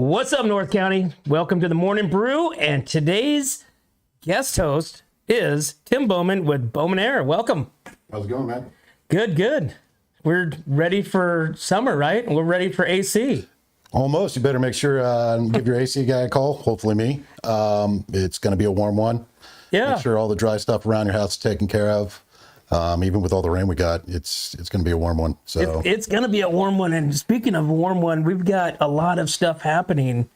What's up, North County? Welcome to the Morning Brew, and today's guest host is Tim Bowman with Bowman Air. Welcome. How's it going, man? Good. We're ready for summer, right? We're ready for AC. Almost. You better make sure give your AC guy a call. Hopefully me. It's going to be a warm one. Yeah. Make sure all the dry stuff around your house is taken care of. Even with all the rain we got, it's going to be a warm one. So It's going to be a warm one. And speaking of warm one, we've got a lot of stuff happening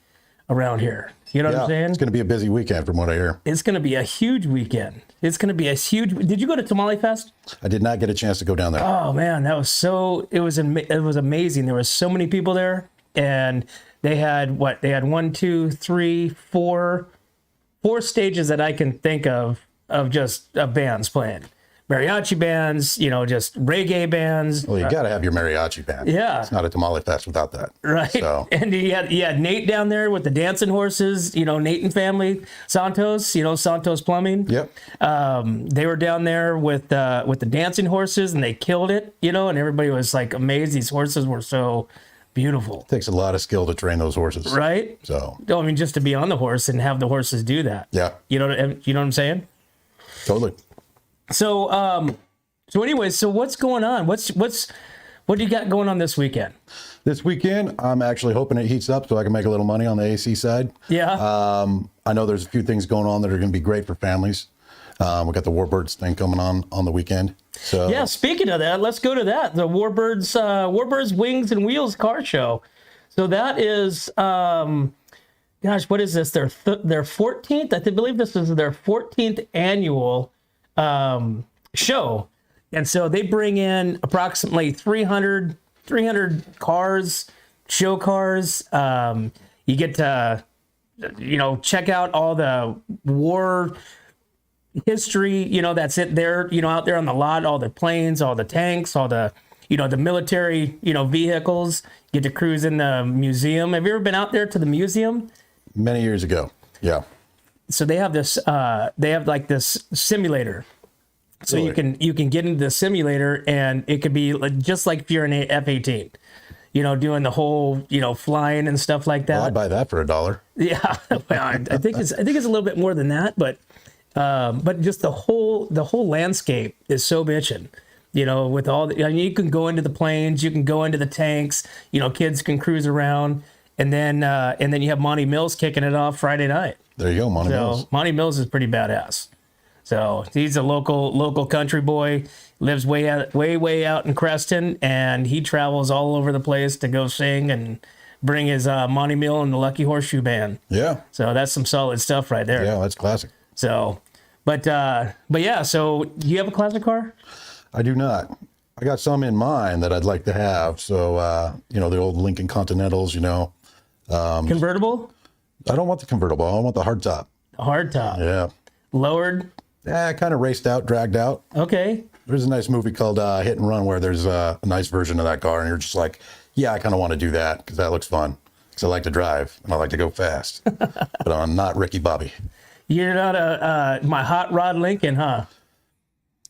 around here. You know what I'm saying? It's going to be a busy weekend from what I hear. It's going to be a huge weekend. It's going to be a huge. Did you go to Tamale Fest? I did not get a chance to go down there. Oh man, that was so. It was amazing. There were so many people there, and they had what? They had 1, 2, 3, 4 stages that I can think of just bands playing. Mariachi bands, just reggae bands. Well, you got to have your mariachi band. Yeah. It's not a tamale fest without that. Right. So. And you had Nate down there with the dancing horses, Nate and family, Santos, Santos Plumbing. Yep. They were down there with the dancing horses, and they killed it, and everybody was like amazed. These horses were so beautiful. It takes a lot of skill to train those horses. Right? So. I mean, just to be on the horse and have the horses do that. Yeah. You know what I'm saying? Totally. So, anyways, so what's going on? What do you got going on this weekend? This weekend, I'm actually hoping it heats up so I can make a little money on the AC side. Yeah. I know there's a few things going on that are going to be great for families. We got the Warbirds thing coming on the weekend. So yeah, speaking of that, let's go to that. The Warbirds Wings and Wheels car show. So that is, gosh, what is this? Their 14th? I believe this is their 14th annual show. And so they bring in approximately 300 cars, show cars. You get to, check out all the war history, that's it there, out there on the lot, all the planes, all the tanks, all the, the military, vehicles. You get to cruise in the museum. Have you ever been out there to the museum? Many years ago. Yeah. So they have this, this simulator. So Really? you can get into the simulator, and it could be just like if you're in an F-18, doing the whole, flying and stuff like that. Well, I'd buy that for $1. Yeah, well, I think it's a little bit more than that, but just the whole landscape is so bitchin'. With all you can go into the planes, you can go into the tanks. Kids can cruise around, and then you have Monty Mills kicking it off Friday night. There you go, Monty Mills. Monty Mills is pretty badass. So he's a local country boy, lives way out in Creston, and he travels all over the place to go sing and bring his Monty Mill and the Lucky Horseshoe Band. Yeah. So that's some solid stuff right there. Yeah, that's classic. So, but yeah. So do you have a classic car? I do not. I got some in mind that I'd like to have. So the old Lincoln Continentals. Convertible? I don't want the convertible. I want the hardtop. Hardtop. Yeah. Lowered? Yeah, kind of raced out, dragged out. Okay. There's a nice movie called Hit and Run where there's a nice version of that car, and you're just like, yeah, I kind of want to do that because that looks fun. Because I like to drive and I like to go fast, but I'm not Ricky Bobby. You're not my Hot Rod Lincoln, huh?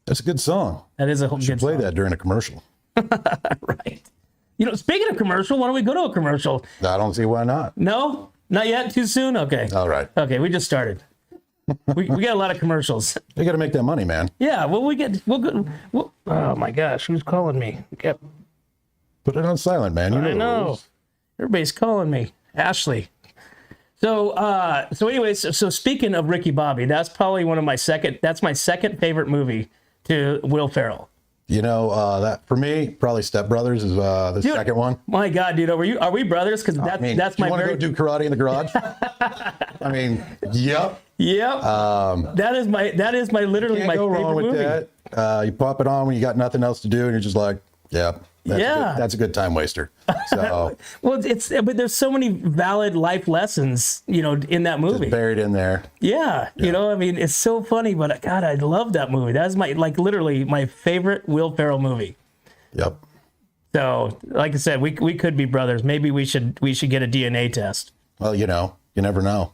That's a good song. That is a You should play that during a commercial. Right. Speaking of commercial, why don't we go to a commercial? I don't see why not. No? Not yet? Too soon? Okay. All right. Okay, we just started. we got a lot of commercials. You got to make that money, man. Yeah, oh my gosh, who's calling me? Yep. Put it on silent, man. I know. Everybody's calling me. Ashley. So anyways, so speaking of Ricky Bobby, that's probably my second favorite movie to Will Ferrell. That for me, probably Step Brothers is the second one. My God, dude, are we brothers? Because that's my. You want to go do karate in the garage? I mean, yep. Yep. That is my literally my favorite movie. Can't go wrong with that. You pop it on when you got nothing else to do, and you're just like, yeah. That's a good time waster. So well, but there's so many valid life lessons, in that movie. Just buried in there. Yeah. I mean, it's so funny, but God, I love that movie. That's literally my favorite Will Ferrell movie. Yep. So, like I said, we could be brothers. Maybe we should get a DNA test. Well, you never know.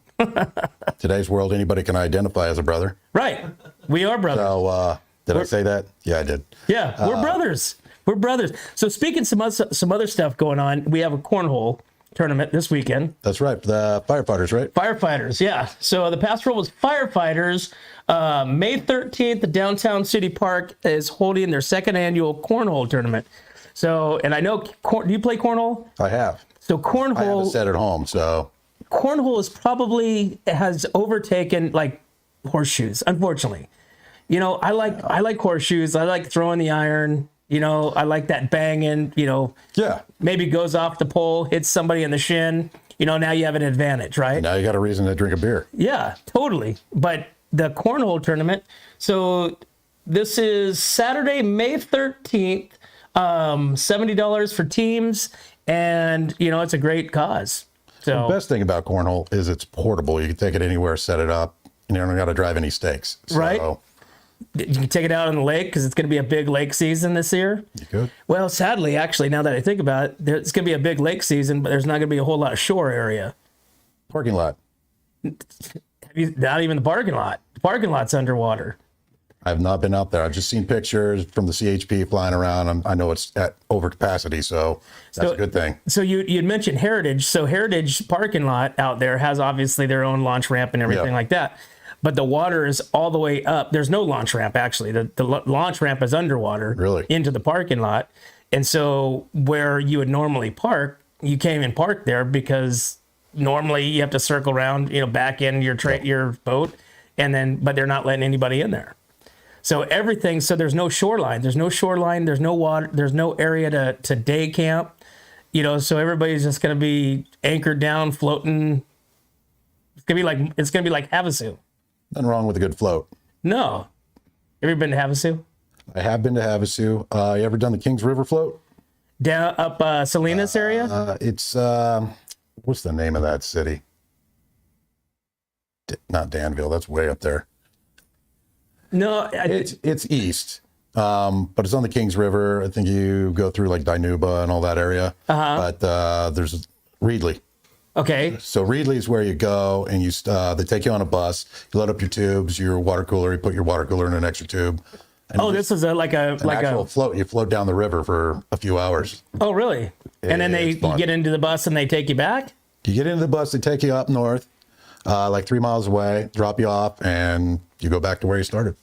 Today's world, anybody can identify as a brother. Right. We are brothers. So, did I say that? Yeah, I did. Yeah, we're brothers. We're brothers. So speaking some other stuff going on, we have a cornhole tournament this weekend. That's right. The firefighters, right? Firefighters, yeah. So the Pastoral was firefighters. May 13th, the Downtown City Park is holding their second annual cornhole tournament. So, and I know, do you play cornhole? I have. So I have a cornhole set at home, so. Cornhole is probably has overtaken like horseshoes, unfortunately. You know, I like horseshoes. I like throwing the iron. You know, I like that banging, you know. Yeah. Maybe goes off the pole, hits somebody in the shin. You know, now you have an advantage, right? Now you got a reason to drink a beer. Yeah, totally. But the cornhole tournament, so this is Saturday, May 13th, $70 for teams, and, you know, it's a great cause. So The best thing about cornhole is it's portable. You can take it anywhere, set it up, and you don't got to drive any stakes. So, Right. You can take it out on the lake because it's going to be a big lake season this year. You good? Well, sadly, actually, now that I think about it, it's going to be a big lake season, but there's not going to be a whole lot of shore area. Parking lot. Not even the parking lot. The parking lot's underwater. I've not been out there. I've just seen pictures from the CHP flying around. I know it's at over capacity, so that's a good thing. So you'd mentioned Heritage. So Heritage parking lot out there has obviously their own launch ramp and everything like that. But the water is all the way up. There's no launch ramp, actually. The launch ramp is underwater into the parking lot. And so where you would normally park, you can't even park there because normally you have to circle around, you know, back in your boat. And then, but they're not letting anybody in there. So everything, so there's no shoreline. There's no shoreline. There's no water. There's no area to day camp. You know, so everybody's just going to be anchored down, floating. It's going to be like Havasu. Nothing wrong with a good float. No. Have you been to Havasu? I have been to Havasu. You ever done the Kings River float? Down up Salinas area? It's, what's the name of that city? Not Danville. That's way up there. No. It's east, but it's on the Kings River. I think you go through like Dinuba and all that area. But there's Reedley. Okay. So Reedley is where you go, and they take you on a bus. You load up your tubes, your water cooler. You put your water cooler in an extra tube. And this is like a float. You float down the river for a few hours. Oh, really? And then you get into the bus and they take you back? You get into the bus, they take you up north, like 3 miles away, drop you off, and you go back to where you started.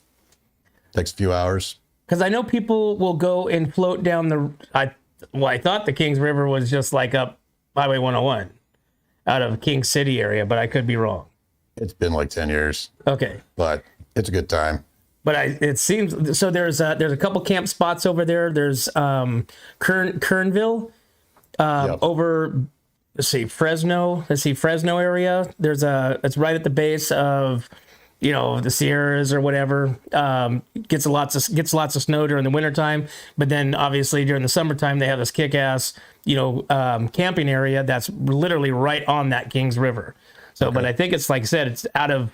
Takes a few hours. Because I know people will go and float down I thought the Kings River was just like up Highway 101 out of King City area, but I could be wrong. It's been like 10 years. Okay. But it's a good time. But it seems so. There's a couple camp spots over there. There's Kernville over. Let's see Fresno area. It's right at the base of, you know, the Sierras or whatever. Gets lots of snow during the wintertime, but then obviously during the summertime they have this kick-ass, you know, camping area that's literally right on that Kings River. So, But I think it's, like I said, it's out of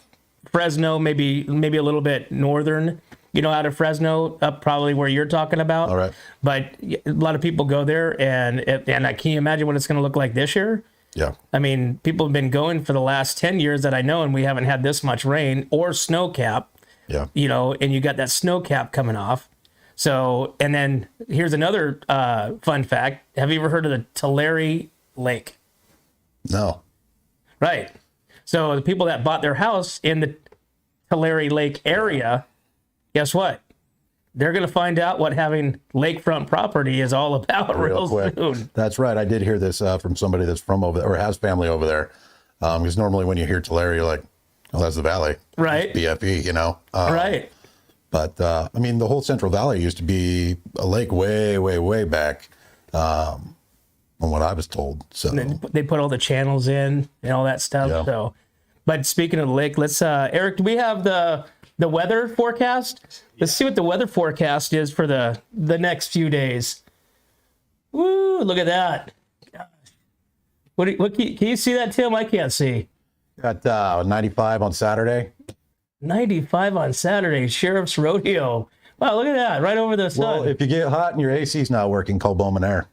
Fresno, maybe a little bit northern, you know, out of Fresno, up probably where you're talking about. All right. But a lot of people go there, and can you imagine what it's going to look like this year? Yeah. I mean, people have been going for the last 10 years that I know, and we haven't had this much rain or snow cap. Yeah. You know, and you got that snow cap coming off. So, and then here's another fun fact. Have you ever heard of the Tulare Lake? No. Right. So the people that bought their house in the Tulare Lake area, guess what? They're going to find out what having lakefront property is all about real quick. soon. That's right. I did hear this from somebody that's from over there or has family over there. Because normally when you hear Tulare, you're like, oh, that's the valley. Right. BFE, you know. Right. But, I mean, the whole Central Valley used to be a lake way, way, way back from what I was told. So They put all the channels in and all that stuff. Yeah. So, but speaking of the lake, let's, Eric, do we have the weather forecast? Let's see what the weather forecast is for the next few days. Woo, look at that. Gosh. What can you see that, Tim? I can't see. got 95 on Saturday. 95 on Saturday, Sheriffs Rodeo. Wow, look at that, right over the sun. Well, if you get hot and your AC's not working, call Bowman Air.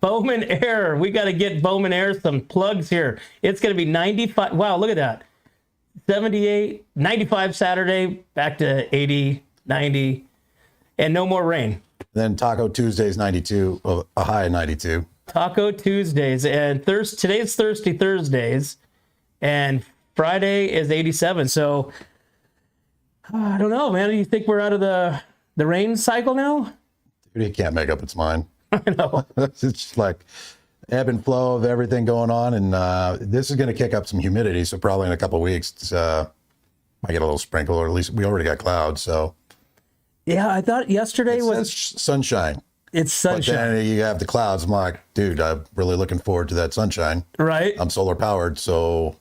Bowman Air. We got to get Bowman Air some plugs here. It's going to be 95. Wow, look at that. 78, 95 Saturday, back to 80, 90, and no more rain. Then Taco Tuesday's 92, a high of 92. Taco Tuesdays, and today's Thirsty Thursdays, and Friday is 87. So I don't know, man. Do you think we're out of the rain cycle now? Dude, he can't make up its mind. I know. It's just like ebb and flow of everything going on, and this is going to kick up some humidity. So probably in a couple of weeks, might get a little sprinkle, or at least we already got clouds. So Yeah, I thought yesterday was sunshine. it's sunshine, But then you have the clouds. I'm like, dude, I'm really looking forward to that sunshine. right? I'm solar powered, so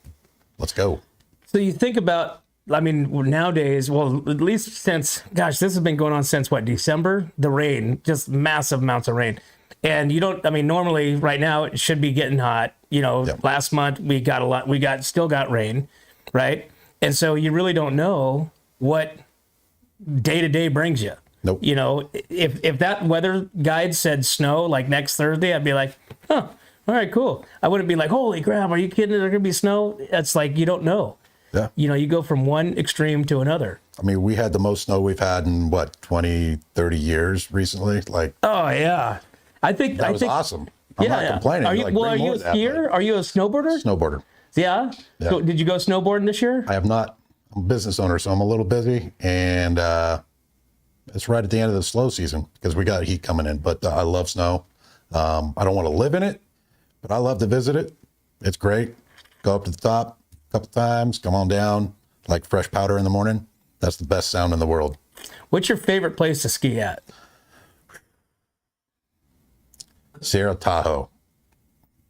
let's go. So you think about, I mean, nowadays, well, at least since, gosh, this has been going on since what, December? The rain, just massive amounts of rain. And you don't, I mean, normally right now it should be getting hot. You know, Yep. Last month we got a lot, still got rain, right? And so you really don't know what day to day brings you. Nope. You know, if that weather guide said snow like next Thursday, I'd be like, huh, all right, cool. I wouldn't be like, holy crap, are you kidding? There's going to be snow? It's like, you don't know. Yeah. You know, you go from one extreme to another. I mean, we had the most snow we've had in what, 20, 30 years recently. Like, Oh, yeah. I think that was awesome. I'm not complaining. Are you, Like, well, bring are you more a of that, skier? Are you a snowboarder? snowboarder. Yeah. Yeah. So did you go snowboarding this year? I have not. I'm a business owner, so I'm a little busy, and it's right at the end of the slow season because we got heat coming in. But I love snow. I don't want to live in it, but I love to visit it. It's great. Go up to the top a couple times, come on down, like fresh powder in the morning. That's the best sound in the world. What's your favorite place to ski at? Sierra Tahoe.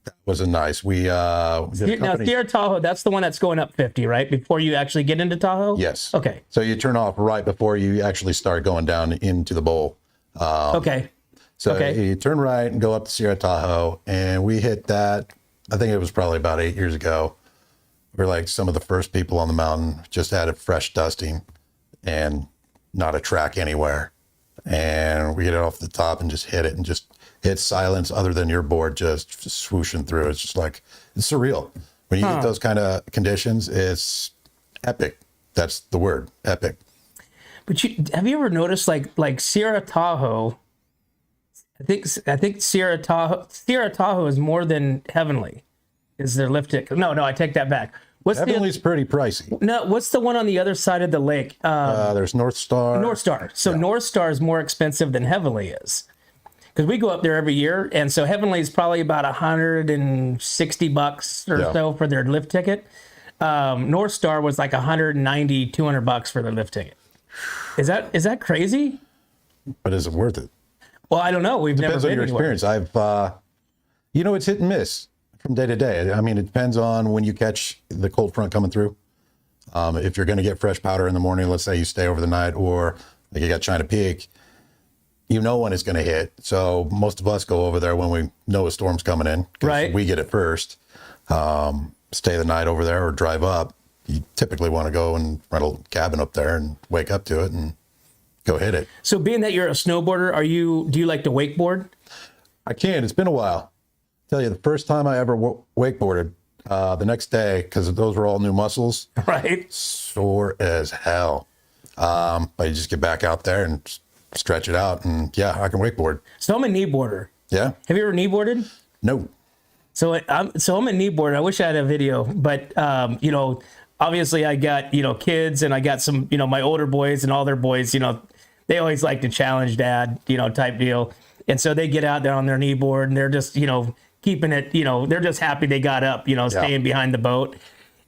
That was a nice. We did a Now, company. Sierra Tahoe, that's the one that's going up 50, right? Before you actually get into Tahoe? Yes. Okay. So you turn off right before you actually start going down into the bowl. Okay. So Okay. you turn right and go up to Sierra Tahoe, and we hit that. I think it was probably about 8 years ago. We were like some of the first people on the mountain. Just had a fresh dusting, and not a track anywhere. And we get it off the top and just hit it, and just hit silence other than your board just swooshing through. It's just like, it's surreal. When you get those kind of conditions, it's epic. That's the word, epic. But have you ever noticed like Sierra Tahoe? I think Sierra Tahoe is more than Heavenly. Is their lift ticket? No, I take that back. What's Heavenly's pretty pricey. what's the one on the other side of the lake? There's North Star. North Star. So North Star is more expensive than Heavenly is. Because we go up there every year, and so Heavenly is probably about $160 or so for their lift ticket. North Star was like $190, $200 for their lift ticket. Is that crazy? But is it worth it? Well, I don't know. We've Depends never on been your anywhere. experience. It's hit and miss from day to day. I mean, it depends on when you catch the cold front coming through. If you're going to get fresh powder in the morning, let's say you stay over the night, or like you got China Peak, you know when it's going to hit. So most of us go over there when we know a storm's coming in. 'Cause Right. we get it first. Stay the night over there or drive up. You typically want to go and rent a cabin up there and wake up to it and go hit it. So being that you're a snowboarder, do you like to wakeboard? I can. It's been a while. Tell you, the first time I ever wakeboarded, the next day, because those were all new muscles, Right. sore as hell. But you just get back out there and stretch it out, and yeah, I can wakeboard. So I'm a kneeboarder. Yeah? Have you ever kneeboarded? No. So I'm a kneeboarder. I wish I had a video, but obviously I got kids, and I got some my older boys and all their boys. They always like to challenge dad, type deal, and so they get out there on their kneeboard, and they're just keeping it. They're just happy they got up. Staying behind the boat.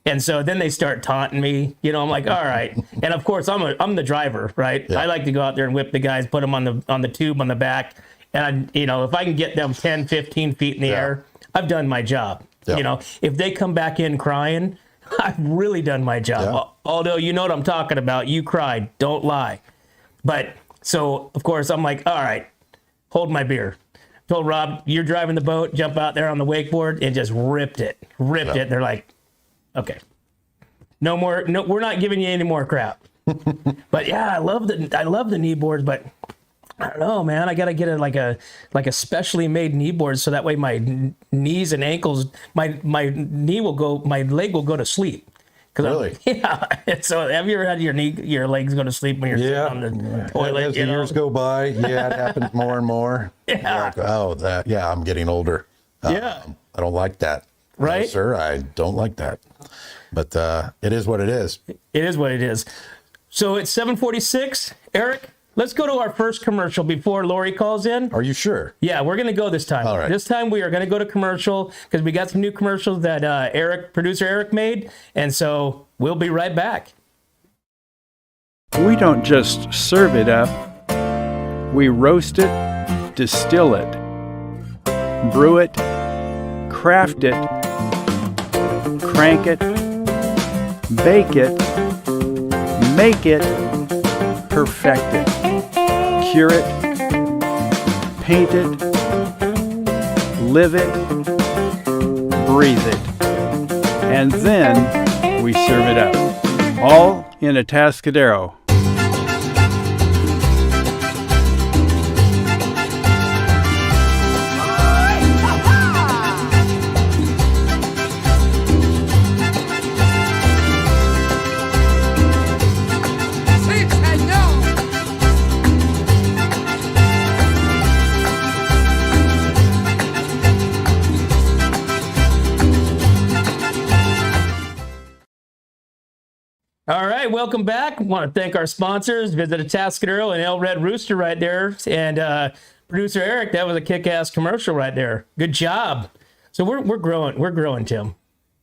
And so then they start taunting me. I'm like, all right. And of course, I'm the driver, right? Yeah. I like to go out there and whip the guys, put them on the tube on the back. And, if I can get them 10, 15 feet in the air, I've done my job. Yeah. If they come back in crying, I've really done my job. Yeah. Although you know what I'm talking about. You cried. Don't lie. But so, of course, I'm like, all right, hold my beer. Told Rob, you're driving the boat, jump out there on the wakeboard, and just ripped it. They're like, okay, no more. No, we're not giving you any more crap. But yeah, I love the knee boards, but I don't know, man. I gotta get a specially made knee board so that way my knees and ankles, my leg will go to sleep. Really? Yeah. So have you ever had your legs go to sleep when you're sitting on the toilet? As the years go by, it happens more and more. Yeah. Like, I'm getting older. Yeah. I don't like that. Right? No, sir, I don't like that. But it is what it is. It is what it is. So it's 7:46. Eric, let's go to our first commercial before Lori calls in. Are you sure? Yeah, we're going to go this time. All right. This time we are going to go to commercial because we got some new commercials that producer Eric made. And so we'll be right back. We don't just serve it up. We roast it, distill it, brew it, craft it, crank it, bake it, make it, perfect it, cure it, paint it, live it, breathe it, and then we serve it up, all in a Atascadero. All right, welcome back. I want to thank our sponsors. Visit Atascadero and El Red Rooster right there. And producer Eric, that was a kick-ass commercial right there. Good job. So we're growing. We're growing, Tim.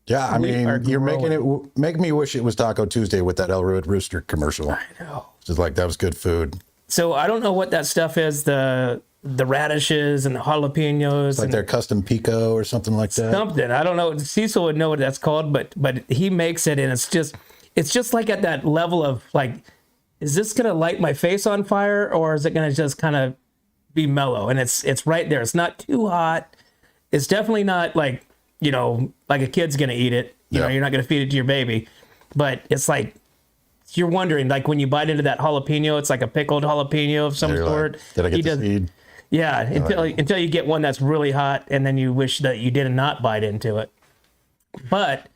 Yeah, I mean, you're making me wish it was Taco Tuesday with that El Red Rooster commercial. I know. Just like that was good food. So I don't know what that stuff is. The radishes and the jalapenos. It's like their custom pico or something like that. Something. I don't know. Cecil would know what that's called, but he makes it, and it's just like at that level of like, is this gonna light my face on fire, or is it gonna just kind of be mellow? And it's right there. It's not too hot. It's definitely not like, like a kid's gonna eat it. You know, you're not gonna feed it to your baby, but it's like, you're wondering, like when you bite into that jalapeno, it's like a pickled jalapeno of some sort. Like, did I get the seed? Yeah, until you get one that's really hot, and then you wish that you did not bite into it. But,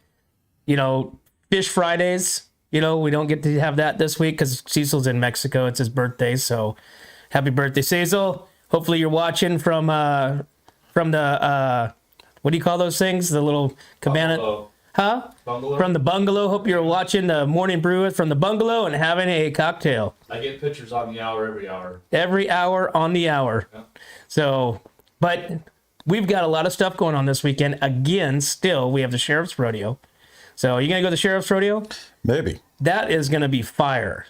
Fish Fridays, we don't get to have that this week because Cecil's in Mexico. It's his birthday, so happy birthday, Cecil. Hopefully you're watching from the, what do you call those things? The little cabana. Bungalow. Huh? Bungalow. From the bungalow. Hope you're watching the morning brew from the bungalow and having a cocktail. I get pictures on the hour every hour. Every hour on the hour. Yeah. So, but we've got a lot of stuff going on this weekend. Again, still, we have the Sheriffs Rodeo. So, are you going to go to the Sheriff's Rodeo? Maybe. That is going to be fire.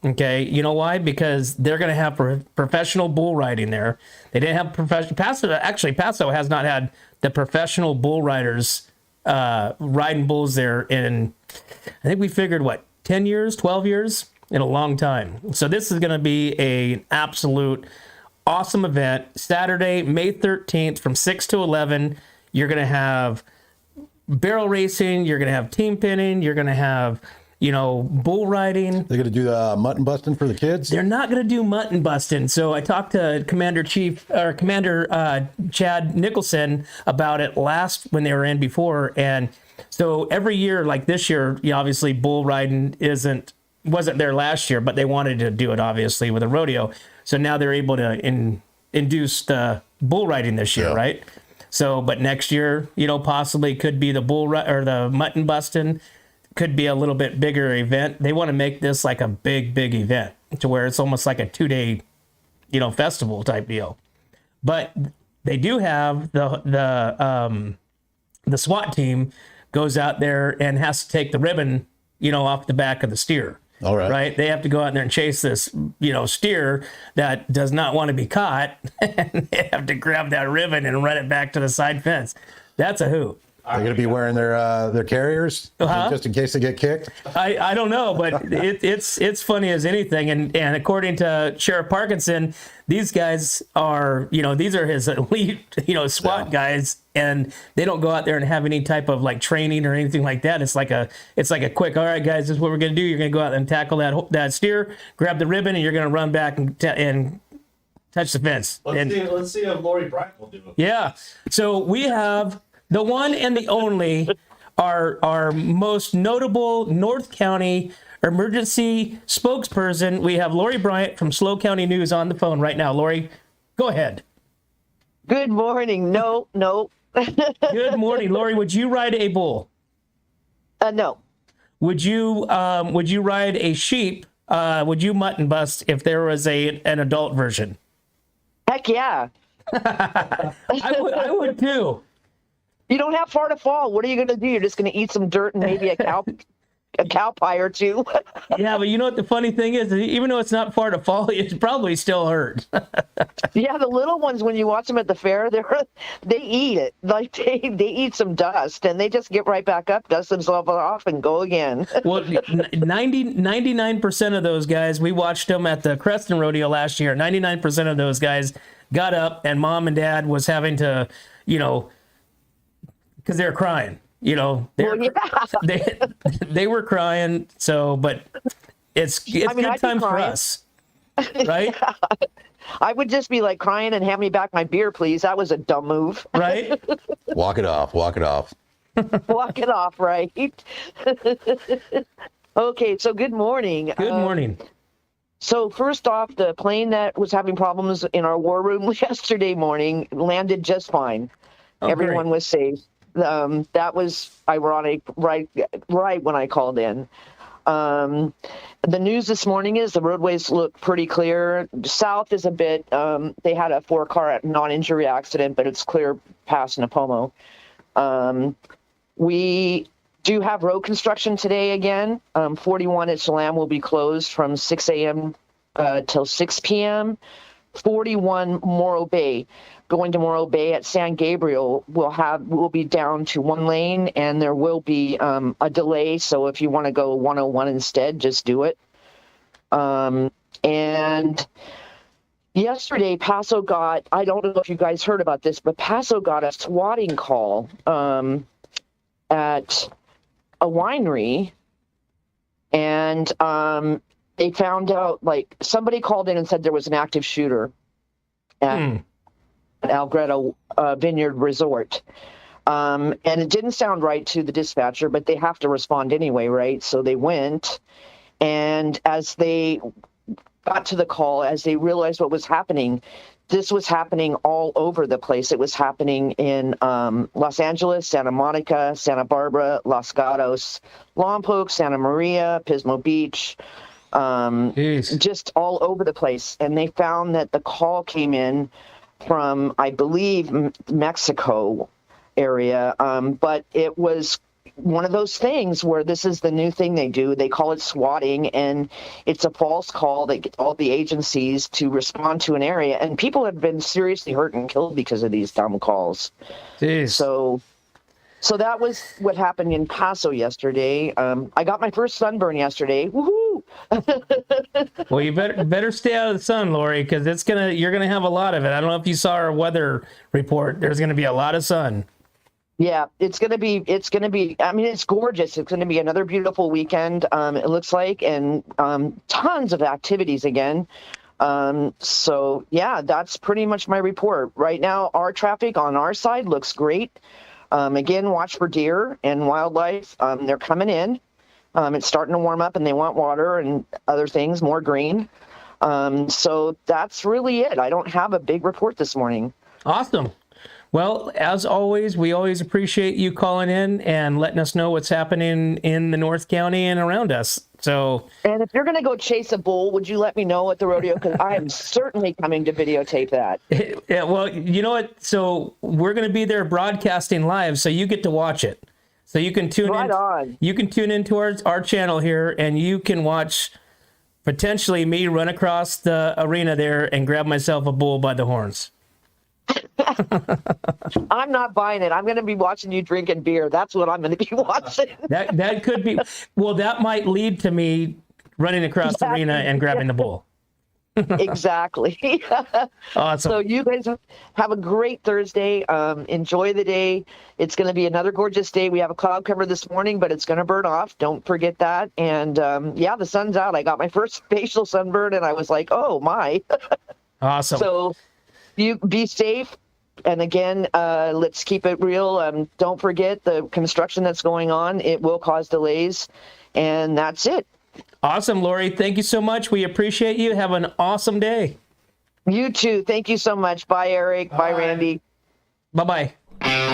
Okay. You know why? Because they're going to have professional bull riding there. They didn't have professional. Paso has not had the professional bull riders riding bulls there in, I think we figured, 10 years, 12 years? In a long time. So, this is going to be an absolute awesome event. Saturday, May 13th from 6 to 11. You're going to have barrel racing, you're going to have team pinning, you're going to have, bull riding. They're going to do the mutton busting for the kids? They're not going to do mutton busting. So I talked to Commander Chad Nicholson about it last when they were in before. And so every year, like this year, obviously bull riding wasn't there last year, but they wanted to do it obviously with a rodeo. So now they're able to induce the bull riding this year, right? So, but next year, possibly could be the or the mutton busting, could be a little bit bigger event. They want to make this like a big event to where it's almost like a 2-day, festival type deal. But they do have the SWAT team goes out there and has to take the ribbon, off the back of the steer. All right. Right. They have to go out there and chase this, steer that does not want to be caught. And they have to grab that ribbon and run it back to the side fence. That's a hoot. They're going to be wearing their carriers just in case they get kicked? I don't know, but it's funny as anything. And according to Sheriff Parkinson, these guys are, these are his elite, SWAT guys, and they don't go out there and have any type of like training or anything like that. It's like a quick, all right, guys, this is what we're going to do. You're going to go out and tackle that steer, grab the ribbon, and you're going to run back and touch the fence. Let's see if Lori Bryant will do it. Yeah. So we have the one and the only, our most notable North County emergency spokesperson. We have Lori Bryant from SLO County News on the phone right now. Lori, go ahead. Good morning. No, Good morning, Lori. Would you ride a bull? No. Would you ride a sheep? Would you mutton bust if there was an adult version? Heck yeah. I would too. You don't have far to fall. What are you going to do? You're just going to eat some dirt and maybe a cow pie or two. Yeah, but you know what the funny thing is? Even though it's not far to fall, it probably still hurt. Yeah, the little ones, when you watch them at the fair, they eat it. Like they eat some dust and they just get right back up, dust themselves off, and go again. Well, 99% of those guys, we watched them at the Creston Rodeo last year. 99% of those guys got up and mom and dad was having to, because they're crying. They were crying. So, but it's good times for us, right? Yeah. I would just be like crying and hand me back my beer, please. That was a dumb move. Right? Walk it off. Walk it off, right? Okay, so good morning. Good morning. So first off, the plane that was having problems in our war room yesterday morning landed just fine. Oh, Everyone great. was safe. That was ironic, right when I called in. The news this morning is the roadways look pretty clear. South is a bit, they had a 4-car non-injury accident, but it's clear past Napomo. We do have road construction today again. 41 at Chelan will be closed from 6 a.m. Till 6 p.m. 41 Morro Bay. Going to Morro Bay at San Gabriel will be down to 1 lane, and there will be a delay. So if you want to go 101 instead, just do it. And yesterday, Paso got, I don't know if you guys heard about this, but Paso got a swatting call at a winery, and they found out, like, somebody called in and said there was an active shooter at Algreta Vineyard Resort. And it didn't sound right to the dispatcher, but they have to respond anyway, right? So they went, and as they got to the call, as they realized what was happening, this was happening all over the place. It was happening in Los Angeles, Santa Monica, Santa Barbara, Los Gatos, Lompoc, Santa Maria, Pismo Beach, just all over the place. And they found that the call came in from, I believe, Mexico area, but it was one of those things where this is the new thing they do. They call it swatting, and it's a false call that gets all the agencies to respond to an area, and people have been seriously hurt and killed because of these dumb calls. Jeez. So that was what happened in Paso yesterday. I got my first sunburn yesterday. Woohoo! Well, you better stay out of the sun, Lori, because you're gonna have a lot of it. I don't know if you saw our weather report. There's gonna be a lot of sun. Yeah, it's gonna be. I mean, it's gorgeous. It's gonna be another beautiful weekend. It looks like, and tons of activities again. So yeah, that's pretty much my report right now. Our traffic on our side looks great. Again, watch for deer and wildlife. They're coming in. It's starting to warm up, and they want water and other things, more green. So that's really it. I don't have a big report this morning. Awesome. Well, as always, we always appreciate you calling in and letting us know what's happening in the North County and around us. So, and if you're going to go chase a bull, would you let me know at the rodeo? Because I am certainly coming to videotape that. Yeah, well, you know what? So we're going to be there broadcasting live, so you get to watch it. So you can tune right in. On. You can tune into our channel here, and you can watch potentially me run across the arena there and grab myself a bull by the horns. I'm not buying it. I'm going to be watching you drinking beer. That's what I'm going to be watching. That could be. Well, that might lead to me running across the arena and grabbing the bull. Exactly. Awesome. So you guys have a great Thursday. Enjoy the day. It's going to be another gorgeous day. We have a cloud cover this morning, but it's going to burn off. Don't forget that. And yeah, the sun's out. I got my first facial sunburn, and I was like, oh my. Awesome. So you be safe. And again, let's keep it real. Don't forget the construction that's going on. It will cause delays. And that's it. Awesome, Lori. Thank you so much. We appreciate you. Have an awesome day. You too. Thank you so much. Bye, Eric. Bye, Randy. Bye-bye.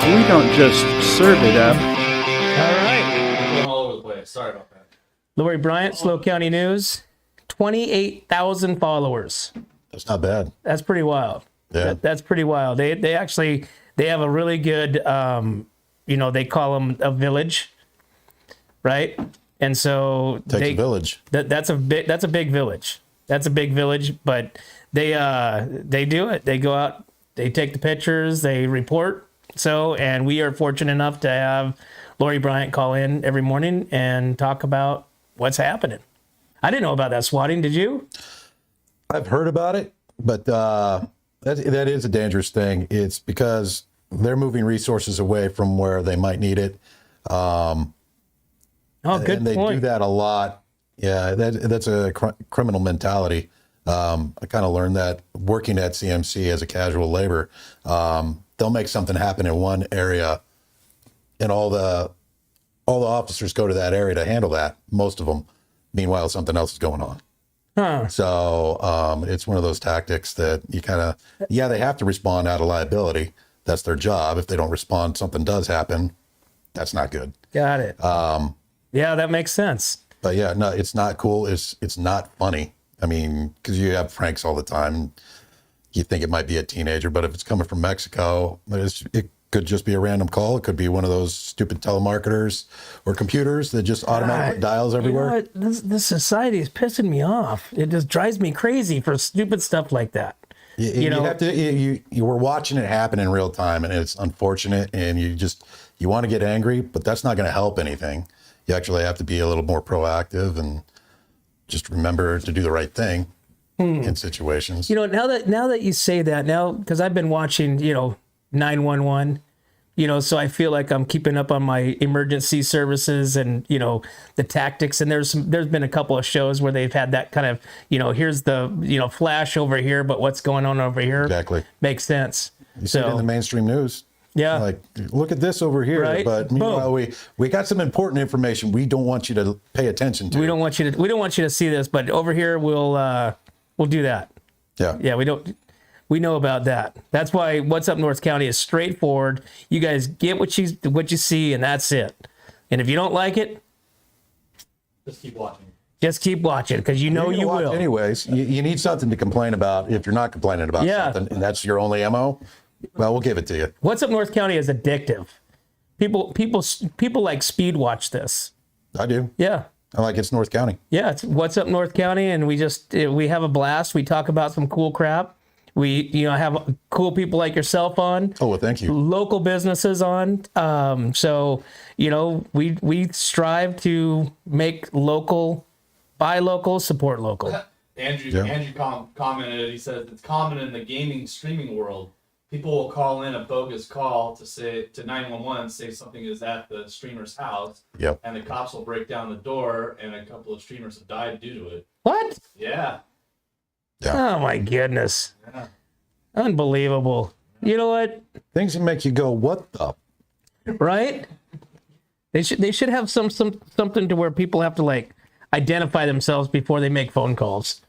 We don't just serve it up. All right. Going all over the place. Sorry about that. Lori Bryant, Slow County News, 28,000 followers. That's not bad. That's pretty wild. Yeah. That's pretty wild. They actually have a really good they call them a village, right? And so Takes a village. That's a big village. That's a big village, but they do it. They go out, they take the pictures, they report. So, and we are fortunate enough to have Lori Bryant call in every morning and talk about what's happening. I didn't know about that swatting. Did you? I've heard about it, but that is a dangerous thing. It's because they're moving resources away from where they might need it. Oh, good and they point. do that a lot. Yeah, that's a criminal mentality. I kind of learned that working at CMC as a casual labor. They'll make something happen in one area, and all the officers go to that area to handle that. Most of them. Meanwhile, something else is going on. Huh. So it's one of those tactics that you kind of, they have to respond out of liability. That's their job. If they don't respond, something does happen. That's not good. Got it. Yeah, that makes sense. But yeah, no, it's not cool. It's not funny. I mean, because you have pranks all the time. You think it might be a teenager, but if it's coming from Mexico, it could just be a random call. It could be one of those stupid telemarketers or computers that just automatically dials everywhere. You know what? This society is pissing me off. It just drives me crazy for stupid stuff like that. You have to. You were watching it happen in real time, and it's unfortunate. And you want to get angry, but that's not going to help anything. You actually have to be a little more proactive and just remember to do the right thing in situations. Now that you say that, because I've been watching, 911, so I feel like I'm keeping up on my emergency services and, the tactics. And there's been a couple of shows where they've had that kind of, here's the, flash over here, but what's going on over here? Exactly. Makes sense. You see it in the mainstream news. Yeah. Like, look at this over here. Right. But meanwhile, we got some important information we don't want you to pay attention to. We don't want you to see this, but over here we'll do that. Yeah. Yeah, we know about that. That's why What's Up North County is straightforward. You guys get what you see, and that's it. And if you don't like it, Just keep watching. just keep watching, because you You're gonna watch will. anyways. You need something to complain about if you're not complaining about something, and that's your only MO. Well, we'll give it to you. What's Up North County is addictive. People like speed watch this. I do. Yeah. I like it's North County. Yeah, it's What's Up North County, and we have a blast. We talk about some cool crap. We have cool people like yourself on. Oh, well, thank you. Local businesses on. So we strive to make local, buy local, support local. Andrew commented. He says it's common in the gaming streaming world. People will call in a bogus call to 911, say something is at the streamer's house. Yep. And the cops will break down the door, and a couple of streamers have died due to it. What? Yeah. Oh my goodness. Yeah. Unbelievable. You know what? Things that make you go, what the? Right? They should have something to where people have to identify themselves before they make phone calls.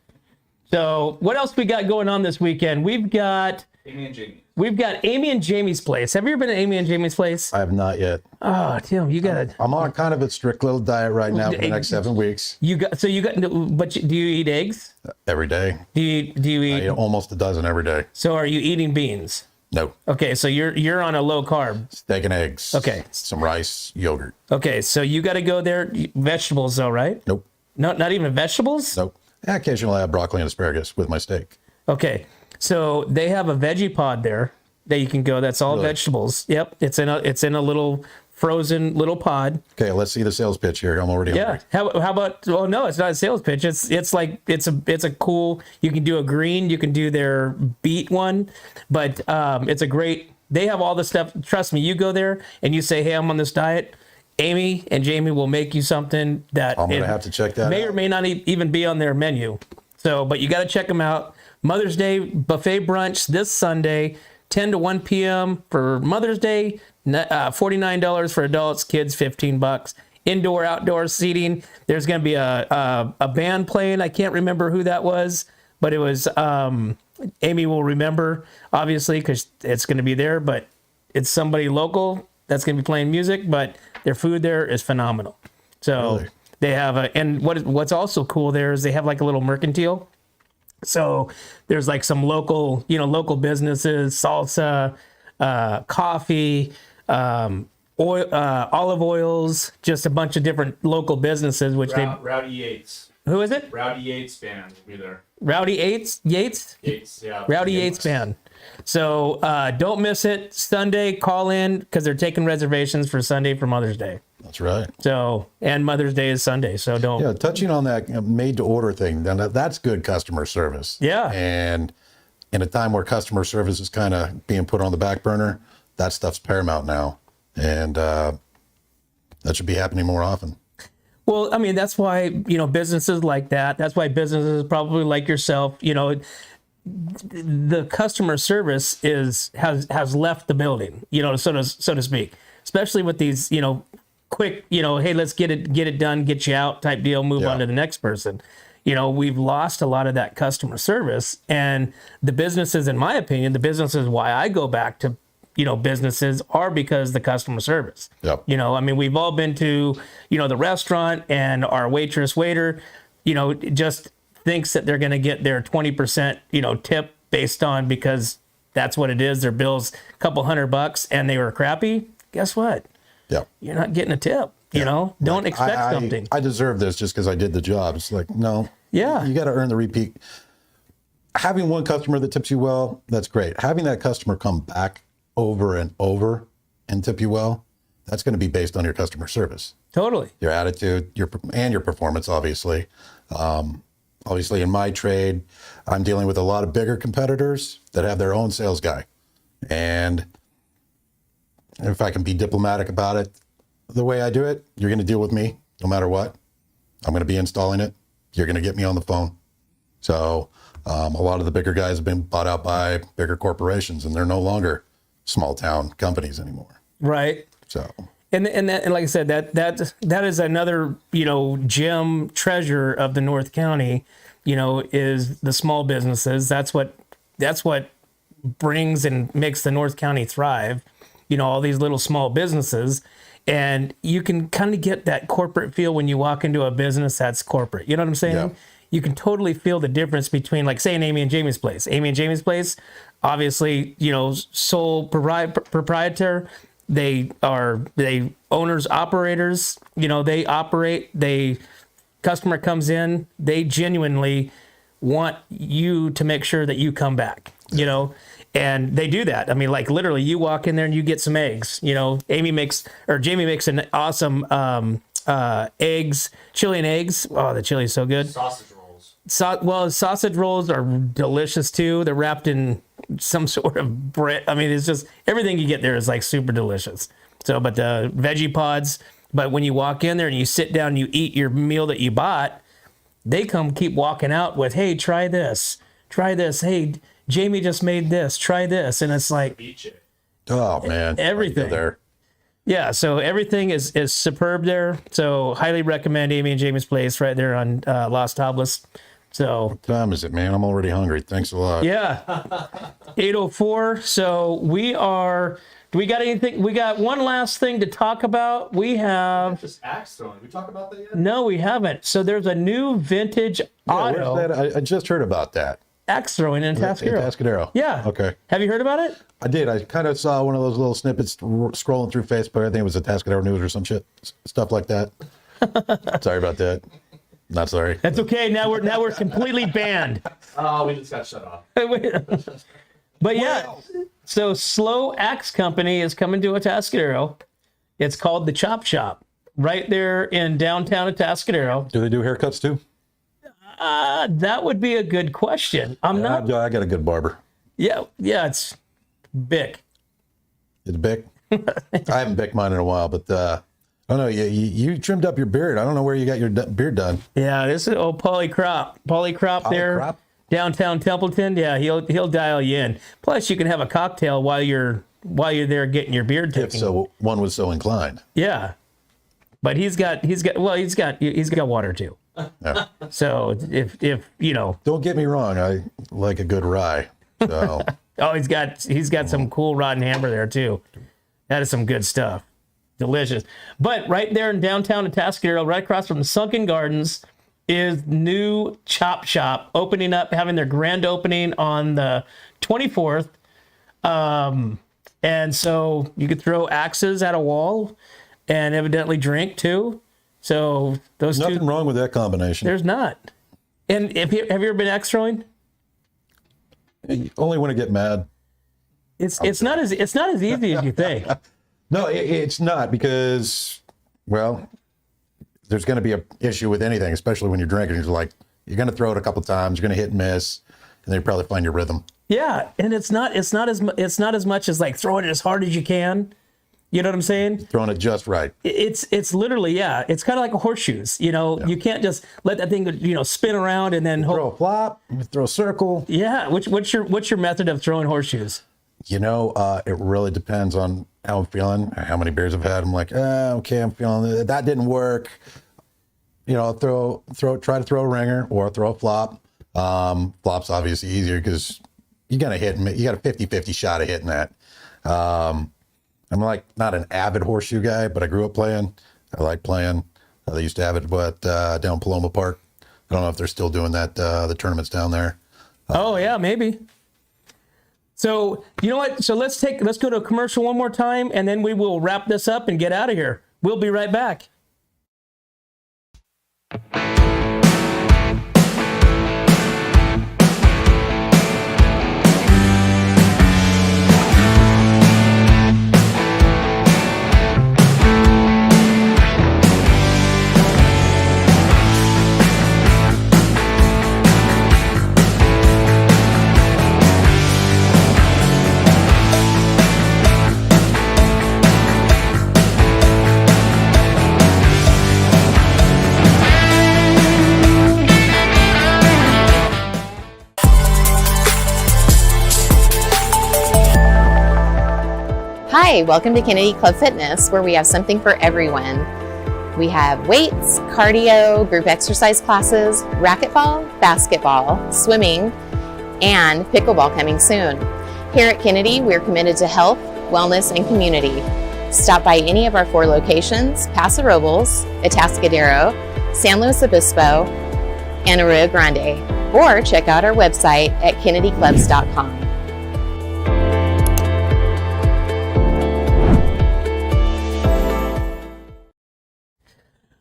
So what else we got going on this weekend? We've got Amy and Jamie. Amy and Jamie's place. Have you ever been to Amy and Jamie's place? I have not yet. Oh, Tim, you got I'm on kind of a strict little diet right now for the next 7 weeks. but do you eat eggs? Every day. Do you I eat? eat almost a dozen every day. So are you eating beans? No. Okay, so you're on a low carb. Steak and eggs. Okay. Some rice, yogurt. Okay, so you got to go there. Vegetables though, right? Nope. No, not even vegetables. Nope. Occasionally I have broccoli and asparagus with my steak. Okay, so they have a veggie pod there that you can go. That's all Really? vegetables. Yep, it's in a little frozen little pod. Okay, let's see the sales pitch here. I'm already Yeah. hungry. How about? Well, no, it's not a sales pitch. It's a cool. You can do a green. You can do their beet one, but it's a great. They have all the stuff. Trust me, you go there and you say, "Hey, I'm on this diet." Amy and Jamie will make you something that I'm going to have to check that may out. or may not even be on their menu. So, but you got to check them out. Mother's Day buffet brunch this Sunday, 10 to 1 p.m. for Mother's Day, $49 for adults, kids $15. Indoor, outdoor seating. There's going to be a band playing. I can't remember who that was, but it was Amy will remember, obviously, because it's going to be there. But it's somebody local that's going to be playing music, but their food there is phenomenal. So Really? they have what's also cool there is they have like a little mercantile. So there's like some local businesses, salsa, coffee, oil, olive oils, just a bunch of different local businesses, which Rowdy Yates. who is it? Rowdy Yates band will be there. Rowdy Yates? Yates, yeah. Rowdy Yates band. So don't miss it. Sunday, call in because they're taking reservations for Sunday for Mother's Day. That's right. So, and Mother's Day is Sunday. So don't. Yeah, touching on that made to order thing, then that's good customer service. Yeah. And in a time where customer service is kind of being put on the back burner, that stuff's paramount now. And that should be happening more often. Well, I mean, that's why, businesses like that, that's why businesses probably like yourself, the customer service has left the building, so to speak, especially with these, quick, hey, let's get it done, get you out type deal, move on to the next person. We've lost a lot of that customer service, and the businesses, in my opinion, the businesses why I go back to, businesses are because the customer service. Yep. I mean, we've all been to, the restaurant, and our waiter, just thinks that they're going to get their 20%, tip based on, because that's what it is. Their bill's a couple $100 and they were crappy. Guess what? Yeah. You're not getting a tip, don't expect something. I deserve this just because I did the job. It's like, no. Yeah. You got to earn the repeat. Having one customer that tips you well, that's great. Having that customer come back over and over and tip you well, that's going to be based on your customer service. Totally. Your attitude, your performance, obviously. Obviously, in my trade, I'm dealing with a lot of bigger competitors that have their own sales guy. And if I can be diplomatic about it, the way I do it, you're going to deal with me no matter what. I'm going to be installing it. You're going to get me on the phone. So a lot of the bigger guys have been bought out by bigger corporations, and they're no longer small town companies anymore. Right. So. And like I said, that is another, gem treasure of the North County, is the small businesses. That's what brings and makes the North County thrive. All these little small businesses, and you can kind of get that corporate feel when you walk into a business that's corporate. You know what I'm saying? Yeah. You can totally feel the difference between, like, say, an Amy and Jamie's place. Amy and Jamie's place, obviously, sole proprietor. They owners, operators, they operate, customer comes in, they genuinely want you to make sure that you come back, and they do that. I mean, like, literally you walk in there and you get some eggs, Jamie makes an awesome, eggs, chili and eggs. Oh, the chili is so good. Sausage rolls. Sausage rolls are delicious too. They're wrapped in some sort of bread. I mean, it's just everything you get there is like super delicious. So, but the veggie pods, but when you walk in there and you sit down and you eat your meal that you bought, they keep walking out with, hey, try this. Hey, Jamie just made this, try this. And it's like, Oh man. everything there. Yeah, so everything is superb there. So highly recommend Amy and Jamie's place right there on Las Tablas. So What time is it, man? I'm already hungry. Thanks a lot. yeah, 8:04. So do we got anything? We got one last thing to talk about. We have, Just axe throwing. Did we talk about that yet? no, we haven't. So there's a new vintage Where's auto that? I just heard about that. axe throwing in Tascadero. Tascadero. Yeah. Okay. Have you heard about it? I did. I kind of saw one of those little snippets scrolling through Facebook. I think it was the Tascadero News or some shit, stuff like that. Sorry about that. Not sorry. That's okay. Now we're completely banned. Oh, we just got shut off. But yeah, so Slow Axe Company is coming to Atascadero. It's called the Chop Shop, right there in downtown Atascadero. Do they do haircuts too? That would be a good question. I got a good barber. Yeah, it's big. It's big. I haven't bicked mine in a while, but I don't know. You trimmed up your beard. I don't know where you got your beard done. Yeah, this is old Polly Crop there, Crop? downtown Templeton. Yeah, he'll dial you in. Plus, you can have a cocktail while you're there getting your beard taken. If so, one was so inclined. Yeah, but he's got water too. Yeah. So if Don't get me wrong. I like a good rye. So Oh, he's got some cool rotten hamburger there too. That is some good stuff. Delicious. But right there in downtown Atascadero, right across from the Sunken Gardens, is new Chop Shop opening up, having their grand opening on the 24th. And so you could throw axes at a wall and evidently drink too. So those Nothing wrong with that combination. There's not. And have you ever been axe throwing? Only when I get mad. It's not as easy as you think. No, it's not because, well, there's going to be an issue with anything, especially when you're drinking. You're like, you're going to throw it a couple times, you're going to hit and miss, and then you probably find your rhythm. Yeah, and it's not as much as like throwing it as hard as you can. You know what I'm saying? Throwing it just right. It's literally, yeah. It's kind of like horseshoes. You know, you can't just let that thing, spin around and then Throw a flop, throw a circle. Yeah. What's your method of throwing horseshoes? It really depends on how I'm feeling, how many beers I've had. I'm like, okay, I'm feeling it. That didn't work. I'll try to throw a ringer or throw a flop. Flop's obviously easier because you got a 50-50 shot of hitting that. I'm like not an avid horseshoe guy, but I grew up playing. I like playing. They used to have it down Paloma Park. I don't know if they're still doing that, the tournaments down there. Oh yeah, maybe. So you know what? So let's go to a commercial one more time, and then we will wrap this up and get out of here. We'll be right back. Hi, welcome to Kennedy Club Fitness, where we have something for everyone. We have weights, cardio, group exercise classes, racquetball, basketball, swimming, and pickleball coming soon. Here at Kennedy, we're committed to health, wellness, and community. Stop by any of our 4 locations: Paso Robles, Atascadero, San Luis Obispo, and Arroyo Grande, or check out our website at kennedyclubs.com.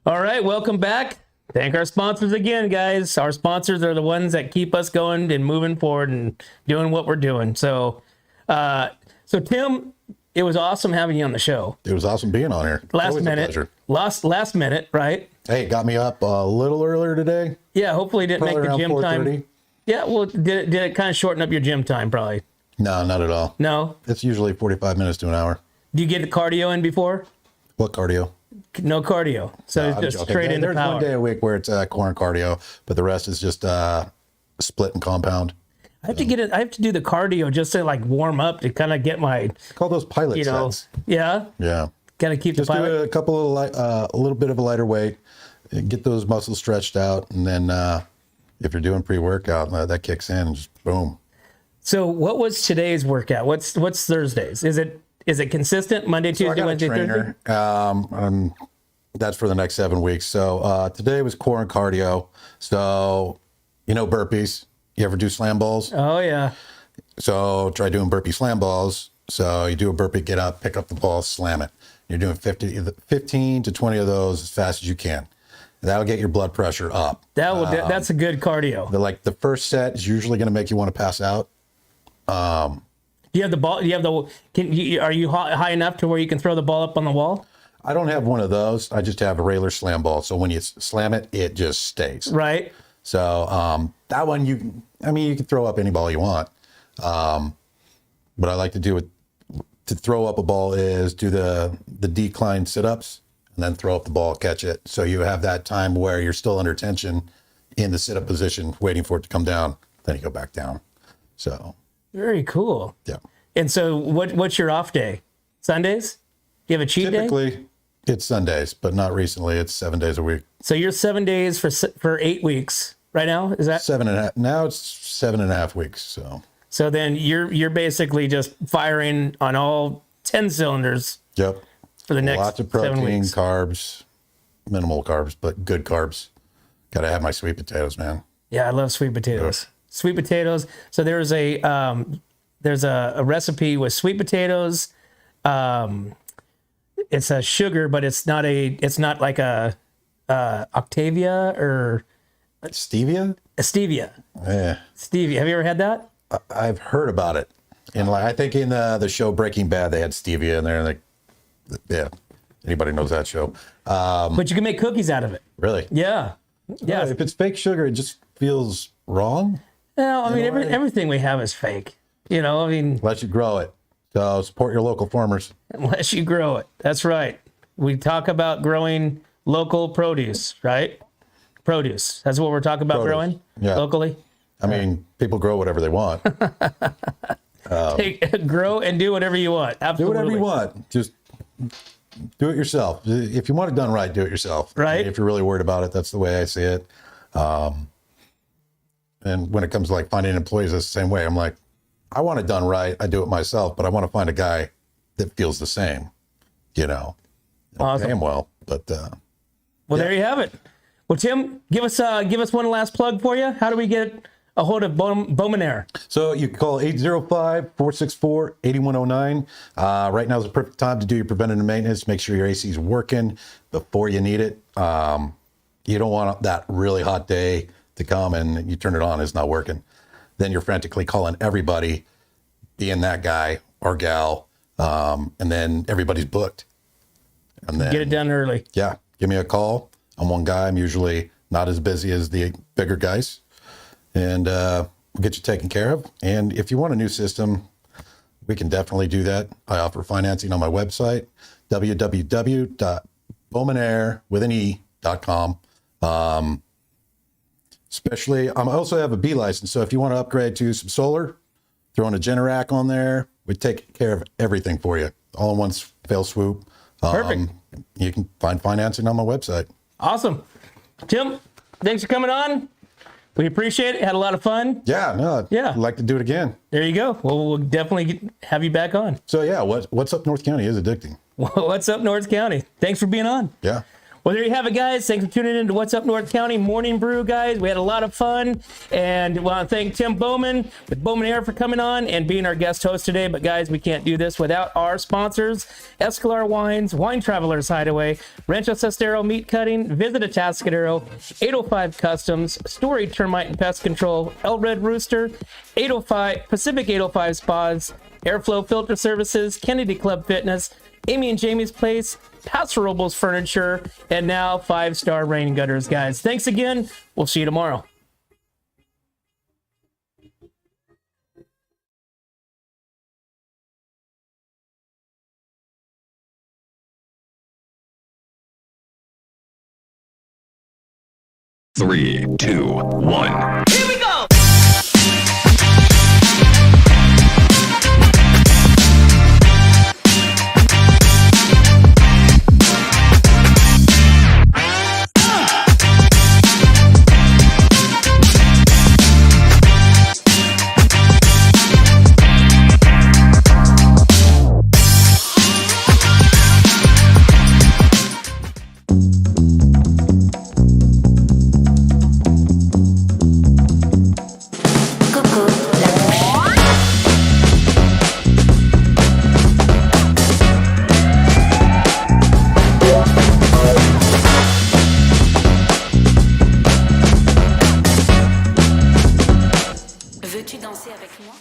All right, welcome back. Thank our sponsors again, guys. Our sponsors are the ones that keep us going and moving forward and doing what we're doing. So Tim, it was awesome having you on the show. It was awesome being on here. Last Always a minute, pleasure. last minute, right? Hey, it got me up a little earlier today. Yeah, hopefully it didn't Probably make the around gym 4:30. time. Yeah, well, did it kind of shorten up your gym time? Probably. No, not at all. No. It's usually 45 minutes to an hour. Do you get the cardio in before? What cardio? No cardio, so I'm it's just joking. straight into There's power. one day a week where it's core and cardio, but the rest is just split and compound. I have to get it. I have to do the cardio just to like warm up to kind of get my, Call those pilot sets. yeah. Yeah. Got to keep Just the pilot. do a couple of a little bit of a lighter weight, and get those muscles stretched out, and then if you're doing pre-workout, that kicks in and just boom. So what was today's workout? What's Thursdays? Is it consistent? Monday, So I Tuesday, got a Wednesday, Thursday? trainer. That's for the next 7 weeks. So today was core and cardio. So burpees. You ever do slam balls? Oh yeah. So try doing burpee slam balls. So you do a burpee, get up, pick up the ball, slam it. You're doing 15 to 20 of those as fast as you can. That'll get your blood pressure up. That's a good cardio. The first set is usually going to make you want to pass out. Do you have the ball? Do you have are you high enough to where you can throw the ball up on the wall? I don't have one of those. I just have a regular slam ball. So when you slam it, it just stays. Right. So that one, you can throw up any ball you want. What I like to do to throw up a ball is do the decline sit-ups and then throw up the ball, catch it. So you have that time where you're still under tension in the sit-up position, waiting for it to come down. Then you go back down. So Very cool. yeah. And so what's your off day? Sundays? Do you have a cheat day? Typically, it's Sundays, but not recently. It's 7 days a week. So you're 7 days for 8 weeks right now? Is that 7.5. Now it's 7.5 weeks. So So then you're basically just firing on all 10 cylinders Yep. for the next Lots of 7 protein, weeks. carbs, minimal carbs, but good carbs. Got to have my sweet potatoes, man. Yeah, I love sweet potatoes. Sweet potatoes. So there's a recipe with sweet potatoes. It's a sugar, but it's not like a Octavia or Stevia? a stevia. Yeah. Stevia. Have you ever had that? I've heard about it. And like, I think in the show Breaking Bad, they had stevia in there. And yeah, anybody knows that show. But you can make cookies out of it. Really? Yeah. Yeah. If it's fake sugar, it just feels wrong. No, I mean, everything we have is fake. You know, I mean, Unless you grow it. So support your local farmers. unless you grow it. That's right. We talk about growing local produce, right? Produce. That's what we're talking about Produce. growing Yeah. locally. I mean, people grow whatever they want. Grow and do whatever you want. Do Absolutely. whatever you want. Just do it yourself. If you want it done right, do it yourself. Right. If you're really worried about it, that's the way I see it. And when it comes to like finding employees, it's the same way. I'm like, I want it done right. I do it myself, but I want to find a guy that feels the same. You know, Awesome. pay him well. But Well, there you have it. Well, Tim, give us one last plug for you. How do we get a hold of Bowman Air? so you can call 805-464-8109. Right now is the perfect time to do your preventative maintenance. Make sure your AC is working before you need it. You don't want that really hot day to come and you turn it on, it's not working. Then you're frantically calling everybody, being that guy or gal, and then everybody's booked. And then Get it done early. yeah, give me a call. I'm one guy. I'm usually not as busy as the bigger guys, and we'll get you taken care of. And if you want a new system, we can definitely do that. I offer financing on my website, www.bowmanair.com. Especially, I also have a B license. So if you want to upgrade to some solar, throw in a Generac on there, we take care of everything for you, all in one fell swoop. Perfect. You can find financing on my website. Awesome. Tim, thanks for coming on. We appreciate it. Had a lot of fun. Yeah, no, Yeah. I'd like to do it again. There you go. Well, we'll definitely have you back on. So yeah, what's up North County is addicting. What's up, North County? Thanks for being on. Yeah. Well, there you have it, guys. Thanks for tuning in to What's Up North County Morning Brew, guys. We had a lot of fun. And I want to thank Tim Bowman with Bowman Air for coming on and being our guest host today. But, guys, we can't do this without our sponsors, Escalar Wines, Wine Travelers Hideaway, Rancho Sestero Meat Cutting, Visit Atascadero, 805 Customs, Story Termite and Pest Control, El Red Rooster, 805 Pacific 805 Spas, Airflow Filter Services, Kennedy Club Fitness, Amy and Jamie's Place, Paso Robles Furniture, and now 5-Star Rain Gutters, guys. Thanks again. We'll see you tomorrow. Three, two, one. Here we go! Veux-tu danser avec moi?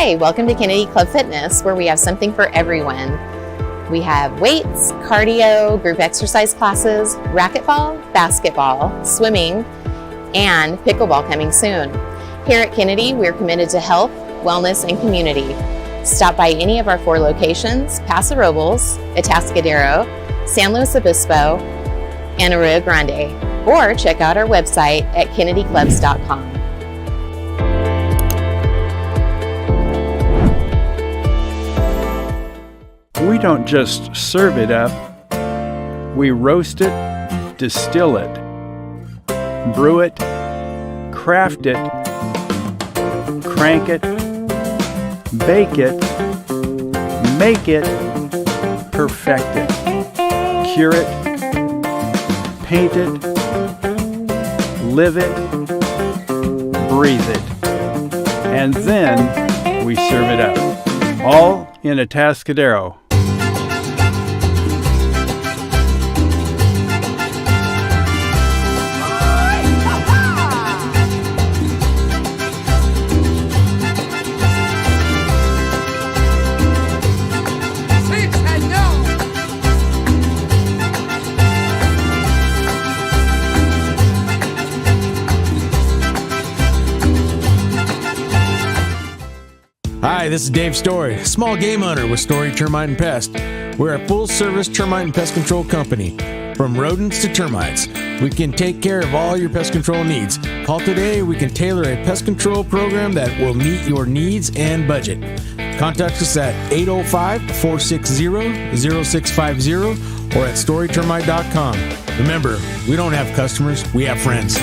Hi, welcome to Kennedy Club Fitness, where we have something for everyone. We have weights, cardio, group exercise classes, racquetball, basketball, swimming, and pickleball coming soon. Here at Kennedy, we're committed to health, wellness, and community. Stop by any of our 4 locations: Paso Robles, Atascadero, San Luis Obispo, and Arroyo Grande, or check out our website at kennedyclubs.com. We don't just serve it up, we roast it, distill it, brew it, craft it, crank it, bake it, make it, perfect it, cure it, paint it, live it, breathe it, and then we serve it up, all in Atascadero. Hi, this is Dave Story, small game hunter with Story Termite and Pest. We're a full-service termite and pest control company. From rodents to termites, we can take care of all your pest control needs. Call today, we can tailor a pest control program that will meet your needs and budget. Contact us at 805-460-0650 or at storytermite.com. Remember, we don't have customers, we have friends.